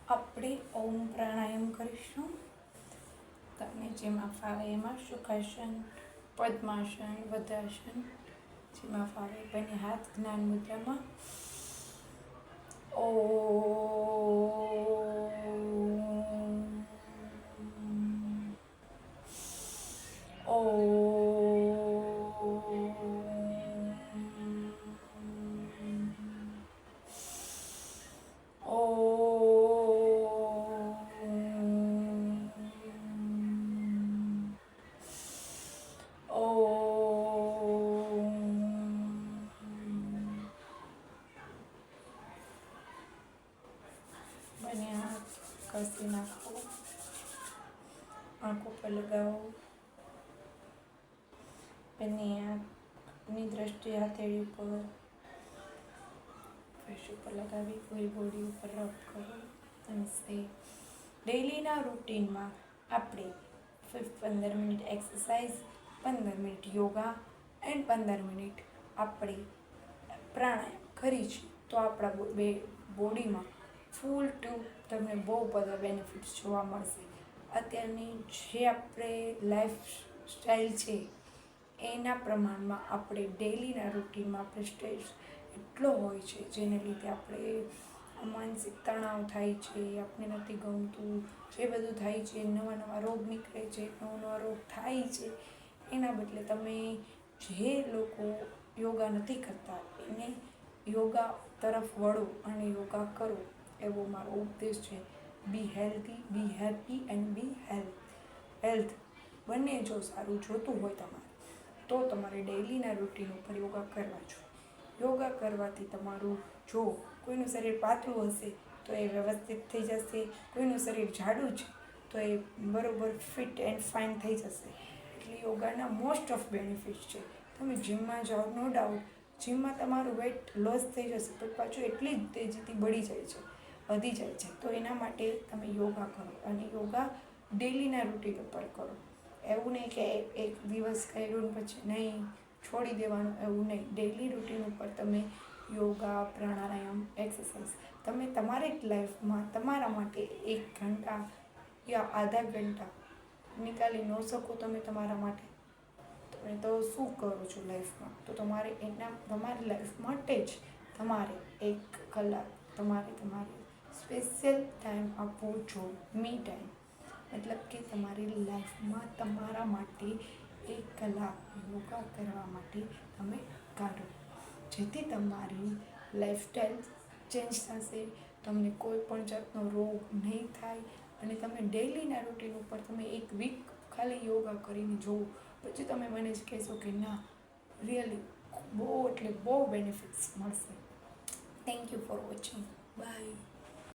આપણે ઓમ પ્રાણાયામ કરીશું. તમને જેમાં ફાવે એમાં સુખાસન, પદ્માસન, વદ્રાસન, જેમાં ફાવે બંને હાથ જ્ઞાન મુદ્રામાં. બંને હાથ ઘસી નાખો, આંખો પર લગાવો. બંને આંખની દ્રષ્ટિએ હથેળી ઉપર ફેસ ઉપર લગાવી પૂરી બોડી ઉપર રબ કરો. નમસ્તે. ડેઈલીના રૂટીનમાં આપણે 15 minute exercise, 15 minute yoga and 15 minute આપણે પ્રાણાયામ કરી છે. તો આપણા બોડીમાં ફૂલ ટુ તમને બહુ બધા બેનિફિટ્સ જોવા મળશે. અત્યારની જે આપણે લાઈફ સ્ટાઈલ છે એના પ્રમાણમાં આપણે ડેઈલીના રૂટીનમાં આપણે સ્ટ્રેસ એટલો હોય છે, જેને લીધે આપણે માનસિક તણાવ થાય છે, આપણે નથી ગમતું, જે બધું થાય છે, નવા નવા રોગ નીકળે છે, નવા રોગ થાય છે. એના બદલે તમે જે લોકો યોગા નથી કરતા એને યોગા તરફ વળો અને યોગા કરો, એવો મારો ઉપદેશ છે. Be healthy, be happy and be health બંને જો સારું જોતું હોય તમારે, તો તમારે ડેઈલીના રૂટીન ઉપર યોગા કરવા જોઈએ. યોગા કરવાથી તમારું, જો કોઈનું શરીર પાતળું હશે તો એ વ્યવસ્થિત થઈ જશે, કોઈનું શરીર જાડું છે તો એ બરોબર ફિટ એન્ડ ફાઇન થઈ જશે. એટલે યોગાના મોસ્ટ ઓફ બેનિફિટ્સ છે. તમે જીમમાં જાઓ, નો ડાઉટ જીમમાં તમારું વેટ લોસ થઈ જશે, પણ પાછું એટલી જ તેજીથી વધી જાય છે. તો એના માટે તમે યોગા કરો, અને યોગા ડેઈલીના રૂટીન ઉપર કરો. એવું નહીં કે એક દિવસ કર્યું પછી નહીં છોડી દેવાનું, એવું નહીં. ડેઈલી રૂટીન ઉપર તમે યોગા, પ્રાણાયામ, એક્સરસાઇઝ તમે તમારી જ લાઈફમાં તમારા માટે 1 ઘંટા યા આધા ઘંટા નીકાળી ન શકો તમે તમારા માટે, તમે તો શું કરો છો લાઈફમાં? તો તમારી લાઈફ માટે જ તમારે 1 કલાક તમારે સ્પેશિયલ ટાઈમ આપવો જોઈએ. મી ટાઈમ મતલબ કે તમારી લાઈફમાં તમારા માટે 1 કલાક યોગા કરવા માટે તમે કાઢો, જેથી તમારી લાઈફસ્ટાઈલ ચેન્જ થશે, તમને કોઈ પણ જાતનો રોગ નહીં થાય. અને તમે ડેઈલીના રૂટીન ઉપર તમે 1 વીક ખાલી યોગા કરીને જુઓ, પછી તમે મને જ કહેશો કે ના રિયલી બહુ એટલે બહુ બેનિફિટ્સ મળશે. Thank you for watching. By.